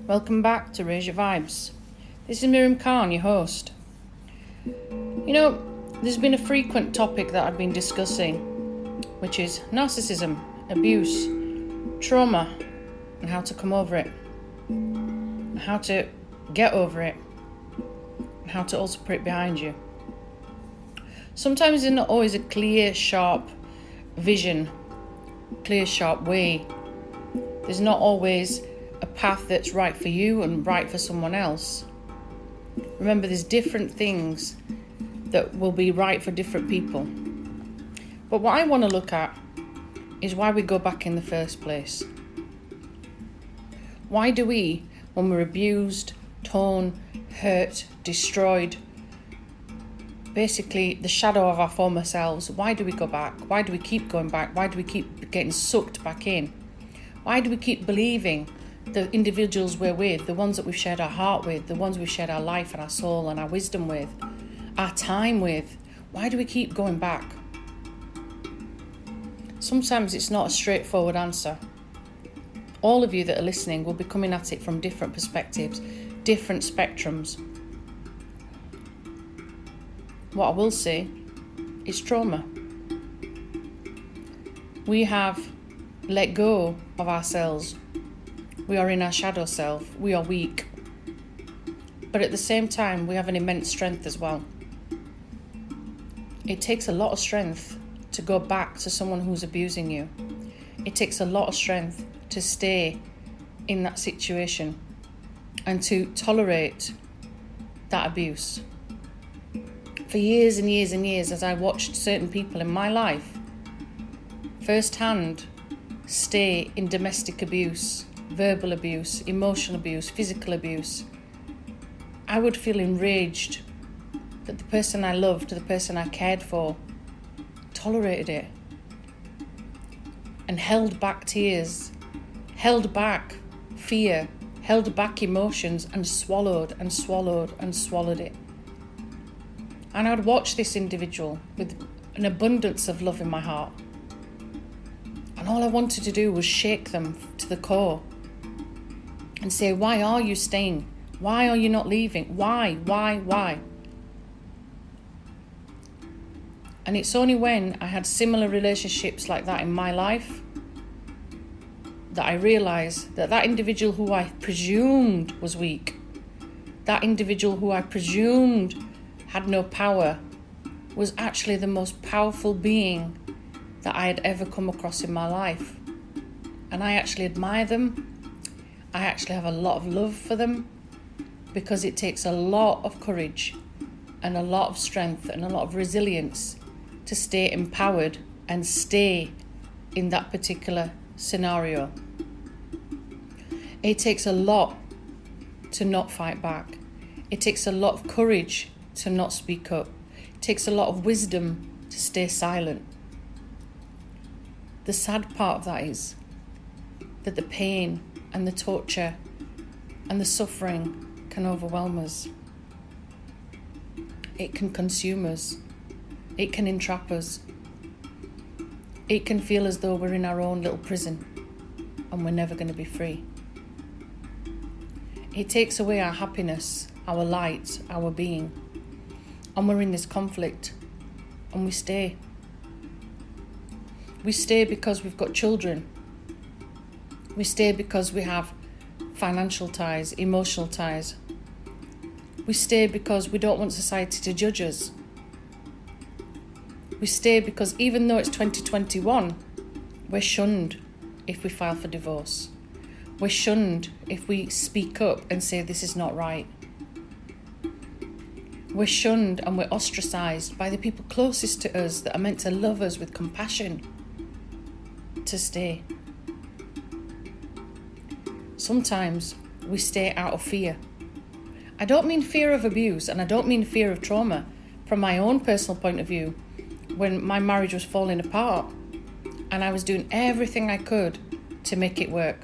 Welcome back to Raise Your Vibes. This is Miriam, your host. You know, there's been a frequent topic that I've been discussing, which is narcissism, abuse, trauma, and how to come over it, and how to get over it, and how to also put it behind you. Sometimes there's not always a clear, sharp vision, clear, sharp way. There's not always a path that's right for you and right for someone else. Remember, there's different things that will be right for different people. But what I want to look at is why we go back in the first place. Why do we, when we're abused, torn, hurt, destroyed, basically the shadow of our former selves, why do we go back? Why do we keep going back? Why do we keep getting sucked back in? Why do we keep believing the individuals we're with, the ones that we've shared our heart with, the ones we've shared our life and our soul and our wisdom with, our time with? Why do we keep going back? Sometimes it's not a straightforward answer. All of you that are listening will be coming at it from different perspectives, different spectrums. What I will say is trauma. We have let go of ourselves. We are in our shadow self. We are weak. But at the same time, we have an immense strength as well. It takes a lot of strength to go back to someone who's abusing you. It takes a lot of strength to stay in that situation and to tolerate that abuse. For years and years and years, as I watched certain people in my life firsthand stay in domestic abuse, verbal abuse, emotional abuse, physical abuse, I would feel enraged that the person I loved, the person I cared for, tolerated it and held back tears, held back fear, held back emotions, and swallowed and swallowed and swallowed it. And I would watch this individual with an abundance of love in my heart. And all I wanted to do was shake them to the core and say, why are you staying? Why are you not leaving? Why? And it's only when I had similar relationships like that in my life that I realised that that individual who I presumed was weak, that individual who I presumed had no power, was actually the most powerful being that I had ever come across in my life. And I actually admire them. I actually have a lot of love for them, because it takes a lot of courage and a lot of strength and a lot of resilience to stay empowered and stay in that particular scenario. It takes a lot to not fight back. It takes a lot of courage to not speak up. It takes a lot of wisdom to stay silent. The sad part of that is that the pain and the torture and the suffering can overwhelm us. It can consume us. It can entrap us. It can feel as though we're in our own little prison and we're never going to be free. It takes away our happiness, our light, our being. And we're in this conflict and we stay. We stay because we've got children. We stay because we have financial ties, emotional ties. We stay because we don't want society to judge us. We stay because even though it's 2021, we're shunned if we file for divorce. We're shunned if we speak up and say this is not right. We're shunned and we're ostracised by the people closest to us that are meant to love us with compassion to stay. Sometimes we stay out of fear. I don't mean fear of abuse and I don't mean fear of trauma. From my own personal point of view, when my marriage was falling apart and I was doing everything I could to make it work,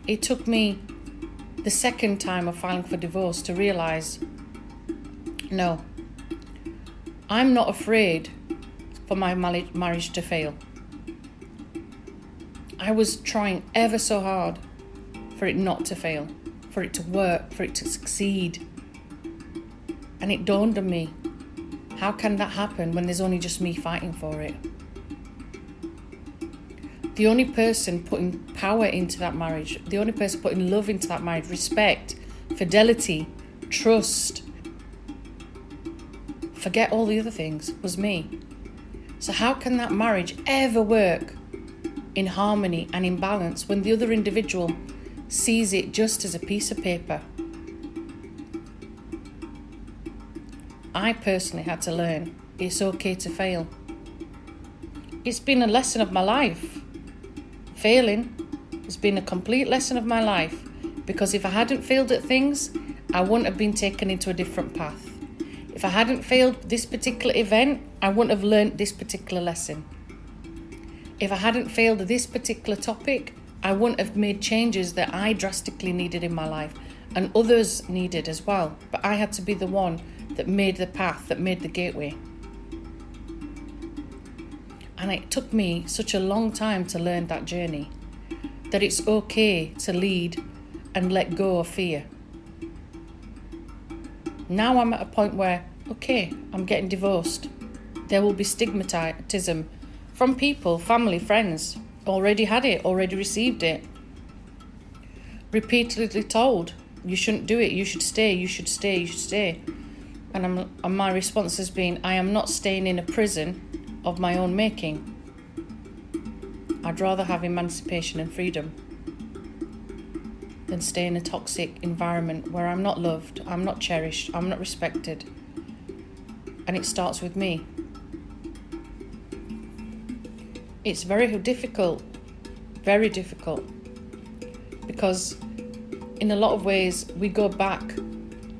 it took me the second time of filing for divorce to realise, no, I'm not afraid for my marriage to fail. I was trying ever so hard for it not to fail, for it to work, for it to succeed. And it dawned on me, how can that happen when there's only just me fighting for it? The only person putting power into that marriage, the only person putting love into that marriage, respect, fidelity, trust, forget all the other things, was me. So how can that marriage ever work in harmony and in balance when the other individual sees it just as a piece of paper? I personally had to learn it's okay to fail. It's been a lesson of my life. Failing has been a complete lesson of my life, because if I hadn't failed at things, I wouldn't have been taken into a different path. If I hadn't failed this particular event, I wouldn't have learnt this particular lesson. If I hadn't failed this particular topic, I wouldn't have made changes that I drastically needed in my life, and others needed as well. But I had to be the one that made the path, that made the gateway. And it took me such a long time to learn that journey, that it's okay to lead and let go of fear. Now I'm at a point where, okay, I'm getting divorced. There will be stigmatism from people, family, friends, already had it, already received it. Repeatedly told, you shouldn't do it, you should stay, you should stay, you should stay. And my response has been, I am not staying in a prison of my own making. I'd rather have emancipation and freedom than stay in a toxic environment where I'm not loved, I'm not cherished, I'm not respected. And it starts with me. It's very difficult, because in a lot of ways we go back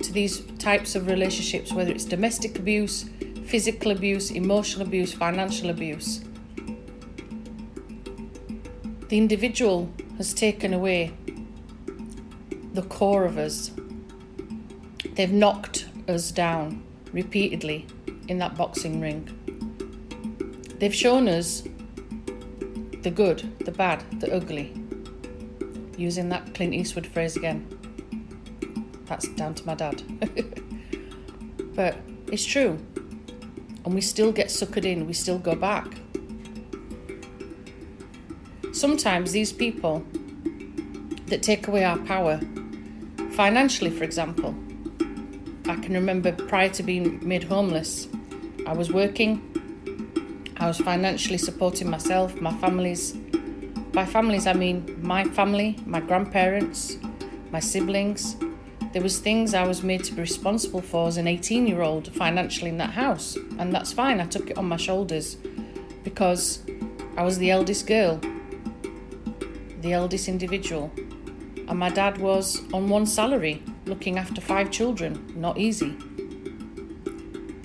to these types of relationships, whether it's domestic abuse, physical abuse, emotional abuse, financial abuse. The individual has taken away the core of us. They've knocked us down repeatedly in that boxing ring. They've shown us the good, the bad, the ugly. Using that Clint Eastwood phrase again. That's down to my dad. But it's true. And we still get suckered in, we still go back. Sometimes these people that take away our power, financially for example, I can remember prior to being made homeless, I was working, I was financially supporting myself, my families. By families I mean my family, my grandparents, my siblings. There was things I was made to be responsible for as an 18-year-old financially in that house. And that's fine, I took it on my shoulders because I was the eldest girl, the eldest individual. And my dad was on one salary, looking after 5 children, not easy.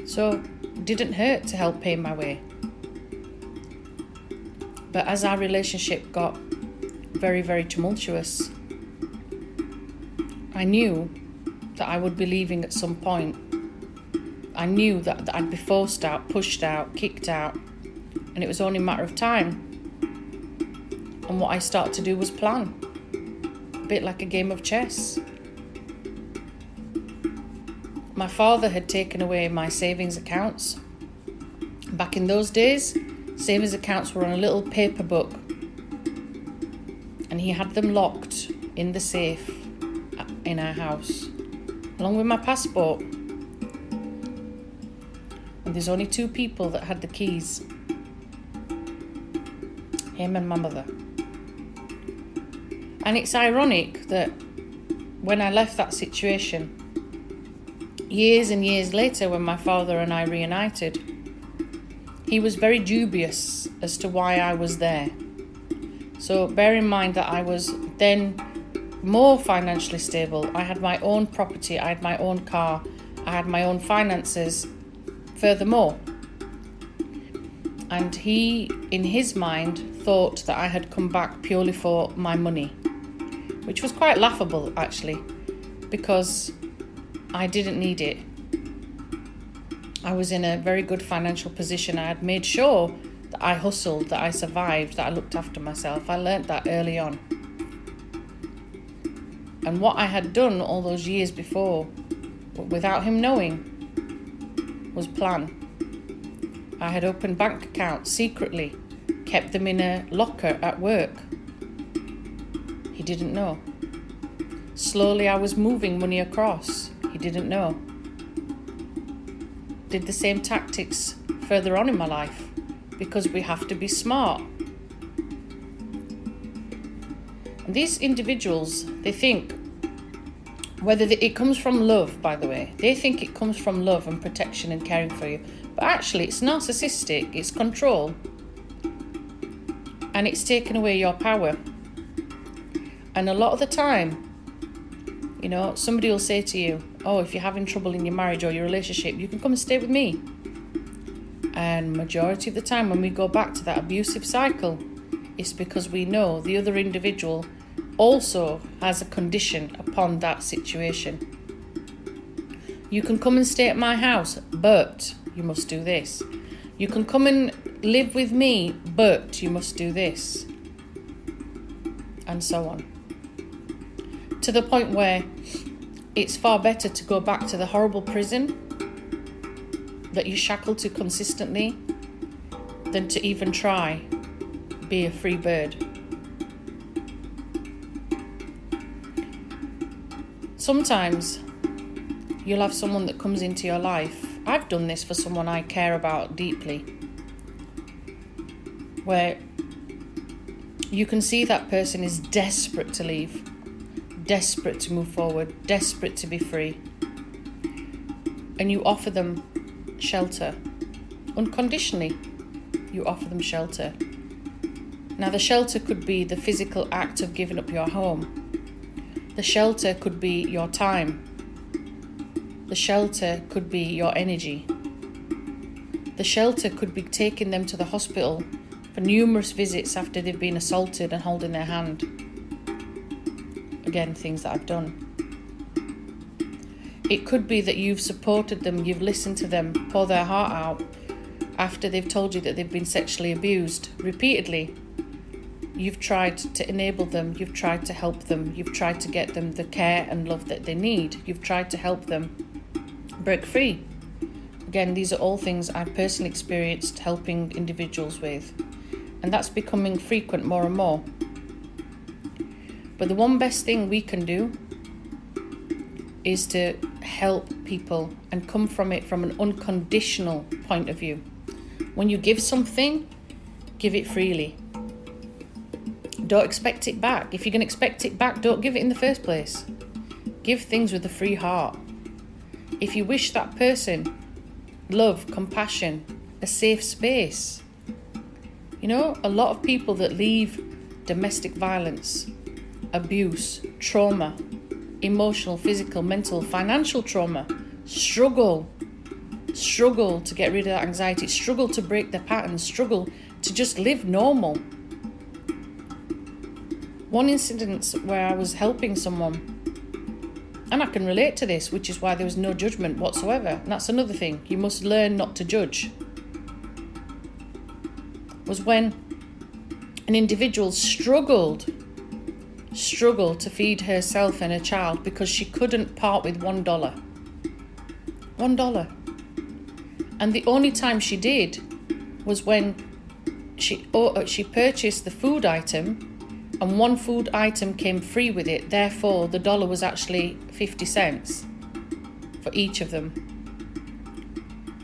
So it didn't hurt to help pay my way. But as our relationship got very, very tumultuous, I knew that I would be leaving at some point. I knew that I'd be forced out, pushed out, kicked out, and it was only a matter of time. And what I started to do was plan, a bit like a game of chess. My father had taken away my savings accounts. Back in those days, savings accounts were on a little paper book, and he had them locked in the safe in our house, along with my passport. And there's only 2 people that had the keys, him and my mother. And it's ironic that when I left that situation, years and years later, when my father and I reunited, he was very dubious as to why I was there. So bear in mind that I was then more financially stable. I had my own property, I had my own car, I had my own finances, furthermore. And he, in his mind, thought that I had come back purely for my money, which was quite laughable actually, because I didn't need it. I was in a very good financial position. I had made sure that I hustled, that I survived, that I looked after myself. I learnt that early on. And what I had done all those years before, without him knowing, was plan. I had opened bank accounts secretly, kept them in a locker at work. He didn't know. Slowly I was moving money across. He didn't know. Did the same tactics further on in my life, because we have to be smart. And these individuals, they think, it comes from love, by the way. They think it comes from love and protection and caring for you. But actually, it's narcissistic, it's control. And it's taken away your power. And a lot of the time, somebody will say to you, oh, if you're having trouble in your marriage or your relationship, you can come and stay with me. And majority of the time when we go back to that abusive cycle, it's because we know the other individual also has a condition upon that situation. You can come and stay at my house, but you must do this. You can come and live with me, but you must do this. And so on. To the point where it's far better to go back to the horrible prison that you shackled to consistently than to even try be a free bird. Sometimes you'll have someone that comes into your life. I've done this for someone I care about deeply, where you can see that person is desperate to leave, desperate to move forward, desperate to be free. And you offer them shelter. Unconditionally, you offer them shelter. Now, the shelter could be the physical act of giving up your home. The shelter could be your time. The shelter could be your energy. The shelter could be taking them to the hospital for numerous visits after they've been assaulted and holding their hand. Again, things that I've done. It could be that you've supported them, you've listened to them pour their heart out after they've told you that they've been sexually abused repeatedly. You've tried to enable them, you've tried to help them, you've tried to get them the care and love that they need. You've tried to help them break free. Again, these are all things I've personally experienced helping individuals with. And that's becoming frequent more and more. But the one best thing we can do is to help people and come from it from an unconditional point of view. When you give something, give it freely. Don't expect it back. If you're going to expect it back, don't give it in the first place. Give things with a free heart. If you wish that person love, compassion, a safe space. A lot of people that leave domestic violence, abuse, trauma, emotional, physical, mental, financial trauma, struggle to get rid of that anxiety, struggle to break their patterns, struggle to just live normal. One incident where I was helping someone, and I can relate to this, which is why there was no judgment whatsoever. And that's another thing. You must learn not to judge. Was when an individual struggled to feed herself and her child because she couldn't part with $1. $1. And the only time she did was when she purchased the food item, and one food item came free with it. Therefore, the dollar was actually 50 cents for each of them.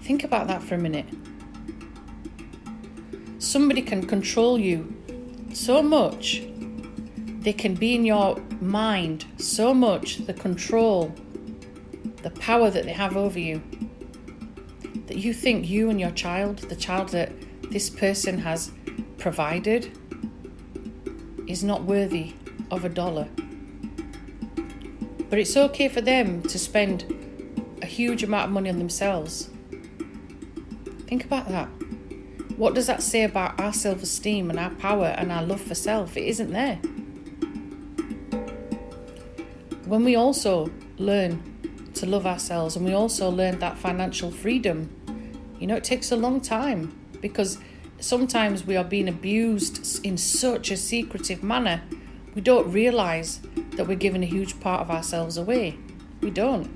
Think about that for a minute. Somebody can control you so much. They can be in your mind so much, the control, the power that they have over you, that you think you and your child, the child that this person has provided, is not worthy of $1. But it's okay for them to spend a huge amount of money on themselves. Think about that. What does that say about our self-esteem and our power and our love for self? It isn't there. When we also learn to love ourselves and we also learn that financial freedom It takes a long time, because sometimes we are being abused in such a secretive manner, we don't realise that we're giving a huge part of ourselves away. We don't.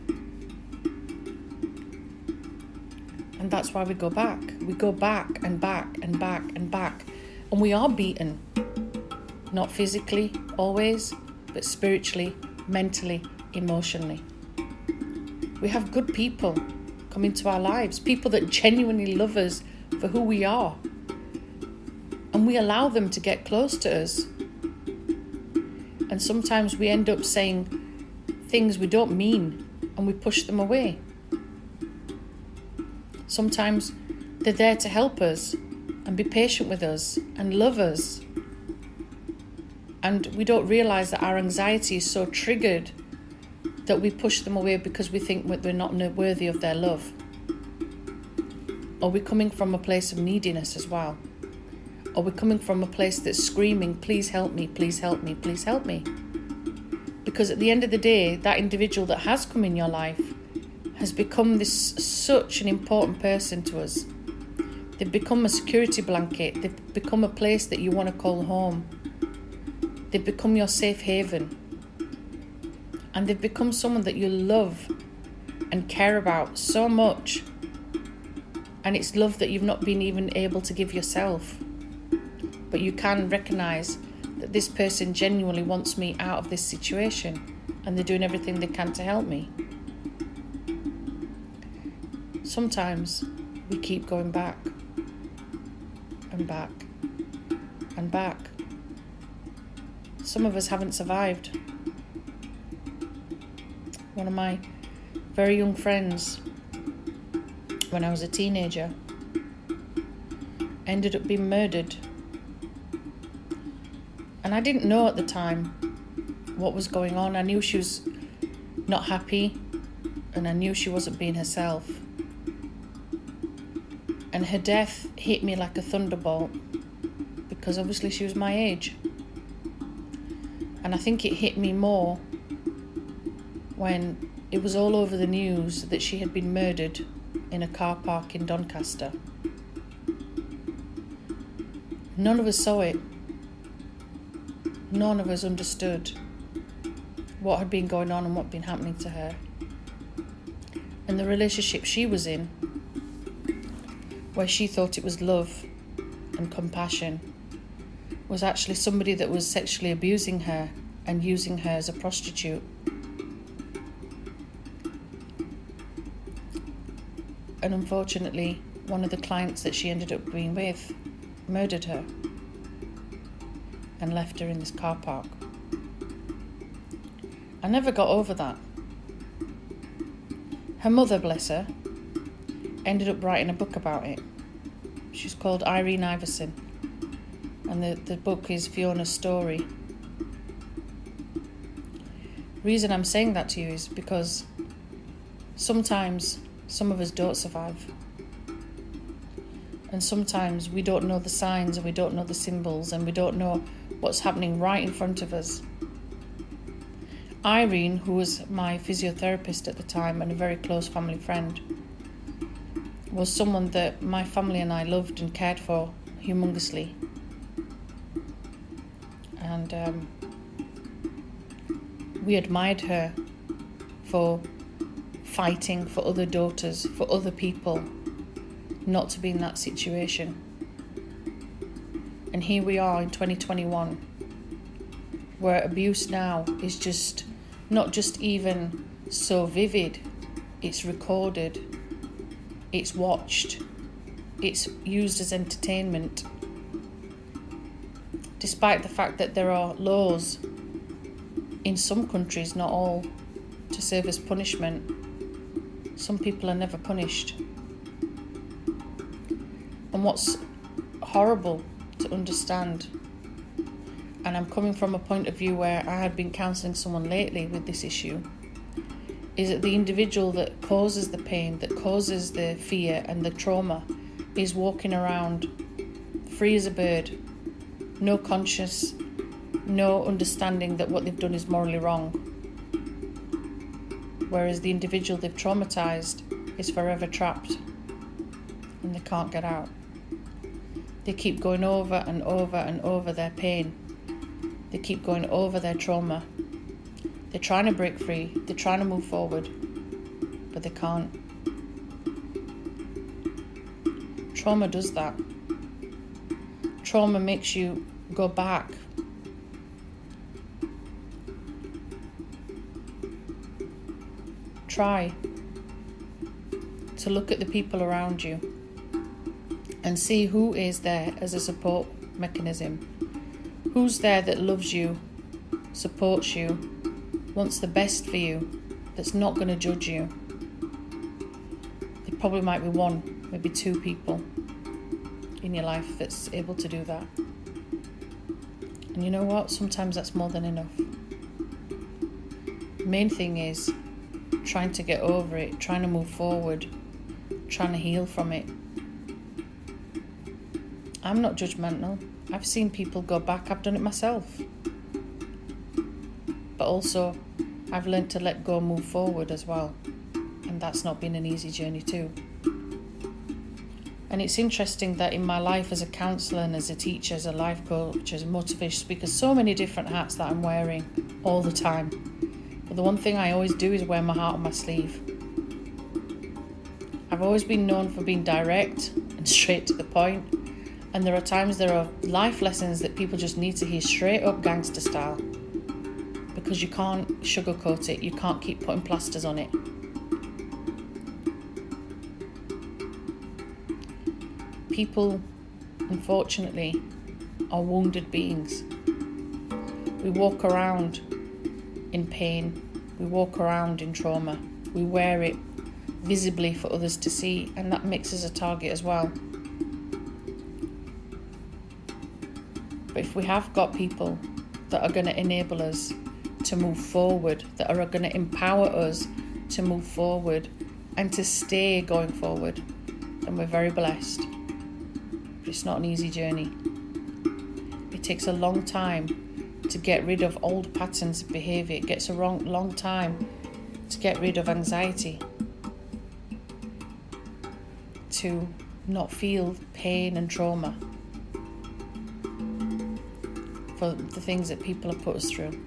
And that's why we go back. We go back and back and back and back. And we are beaten. Not physically, always, but spiritually, mentally, emotionally. We have good people come into our lives, people that genuinely love us for who we are. And we allow them to get close to us. And sometimes we end up saying things we don't mean, and we push them away. Sometimes they're there to help us and be patient with us and love us. And we don't realise that our anxiety is so triggered that we push them away because we think we're not worthy of their love. Or we're coming from a place of neediness as well. Or we're coming from a place that's screaming, please help me, please help me, please help me. Because at the end of the day, that individual that has come in your life has become such an important person to us. They've become a security blanket. They've become a place that you want to call home. They've become your safe haven. And they've become someone that you love and care about so much. And it's love that you've not been even able to give yourself. But you can recognise that this person genuinely wants me out of this situation, and they're doing everything they can to help me. Sometimes we keep going back and back and back. Some of us haven't survived. One of my very young friends, when I was a teenager, ended up being murdered. And I didn't know at the time what was going on. I knew she was not happy, and I knew she wasn't being herself. And her death hit me like a thunderbolt, because obviously she was my age. And I think it hit me more when it was all over the news that she had been murdered in a car park in Doncaster. None of us saw it. None of us understood what had been going on and what had been happening to her. And the relationship she was in, where she thought it was love and compassion, was actually somebody that was sexually abusing her and using her as a prostitute. And unfortunately, one of the clients that she ended up being with murdered her and left her in this car park. I never got over that. Her mother, bless her, ended up writing a book about it. She's called Irene Iverson, and the book is Fiona's story. Reason I'm saying that to you is because sometimes some of us don't survive. And sometimes we don't know the signs, and we don't know the symbols, and we don't know what's happening right in front of us. Irene, who was my physiotherapist at the time and a very close family friend, was someone that my family and I loved and cared for humongously. And we admired her for fighting for other daughters, for other people, not to be in that situation. And here we are in 2021, where abuse now is just not just even so vivid, it's recorded, it's watched, it's used as entertainment. Despite the fact that there are laws in some countries, not all, to serve as punishment, some people are never punished. And what's horrible to understand, and I'm coming from a point of view where I had been counselling someone lately with this issue, is that the individual that causes the pain, that causes the fear and the trauma, is walking around free as a bird, no conscience, no understanding that what they've done is morally wrong. Whereas the individual they've traumatised is forever trapped and they can't get out. They keep going over and over and over their pain. They keep going over their trauma. They're trying to break free. They're trying to move forward, but they can't. Trauma does that. Trauma makes you go back. Try to look at the people around you and see who is there as a support mechanism. Who's there that loves you, supports you, wants the best for you, that's not going to judge you. There probably might be one, maybe two people in your life that's able to do that. And you know what? Sometimes that's more than enough. The main thing is trying to get over it, trying to move forward, trying to heal from it. I'm not judgmental. I've seen people go back. I've done it myself. But also, I've learned to let go and move forward as well. And that's not been an easy journey too. And it's interesting that in my life as a counsellor and as a teacher, as a life coach, as a motivational speaker, so many different hats that I'm wearing all the time. But the one thing I always do is wear my heart on my sleeve. I've always been known for being direct and straight to the point. And there are times there are life lessons that people just need to hear straight up gangster style. Because you can't sugarcoat it. You can't keep putting plasters on it. People, unfortunately, are wounded beings. We walk around in pain. We walk around in trauma. We wear it visibly for others to see, and that makes us a target as well. But if we have got people that are going to enable us to move forward, that are going to empower us to move forward and to stay going forward, then we're very blessed. But it's not an easy journey. It takes a long time to get rid of old patterns of behaviour. It gets a long time to get rid of anxiety, to not feel pain and trauma for the things that people have put us through.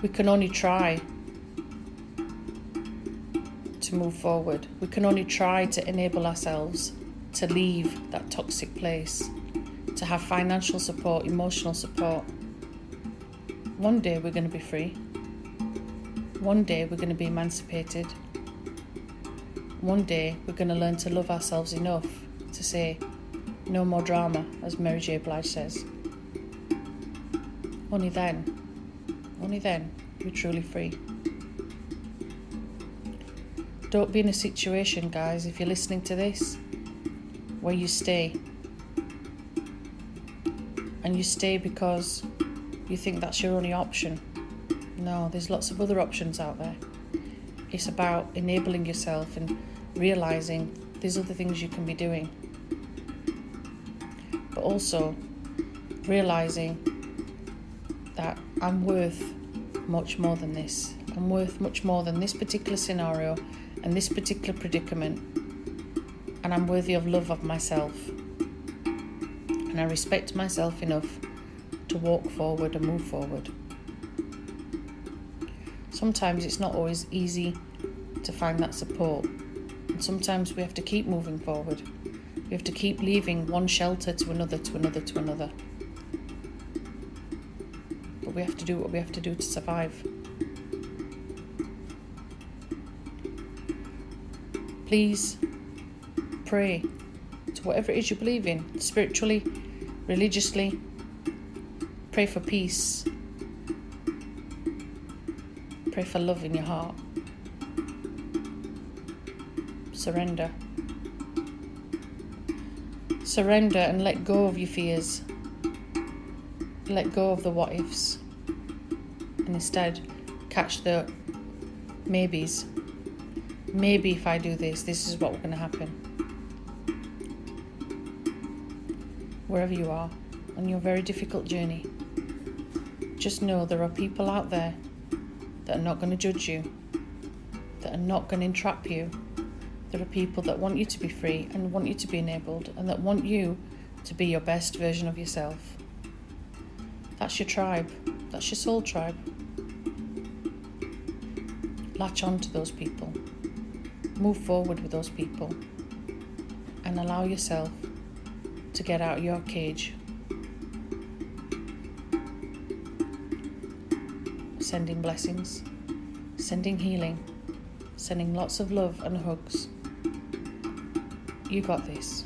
We can only try to move forward. We can only try to enable ourselves to leave that toxic place, to have financial support, emotional support. One day we're going to be free. One day we're going to be emancipated. One day we're going to learn to love ourselves enough to say, no more drama, as Mary J. Blige says. Only then, we're truly free. Don't be in a situation, guys, if you're listening to this, where you stay. And you stay because you think that's your only option. No, there's lots of other options out there. It's about enabling yourself and realising there's other things you can be doing. But also realising that I'm worth much more than this. I'm worth much more than this particular scenario and this particular predicament. And I'm worthy of love of myself. And I respect myself enough to walk forward and move forward. Sometimes it's not always easy to find that support. And sometimes we have to keep moving forward. We have to keep leaving one shelter to another, to another, to another. But we have to do what we have to do to survive. Please pray to whatever it is you believe in, spiritually, religiously. Pray for peace. Pray for love in your heart. Surrender. Surrender and let go of your fears. Let go of the what ifs. And instead, catch the maybes. Maybe if I do this, this is what's going to happen. Wherever you are on your very difficult journey, just know there are people out there that are not going to judge you, that are not going to entrap you, There are people that want you to be free and want you to be enabled and that want you to be your best version of yourself. That's your tribe. That's your soul tribe. Latch on to those people. Move forward with those people. And allow yourself to get out of your cage. Sending blessings. Sending healing. Sending lots of love and hugs. You got this.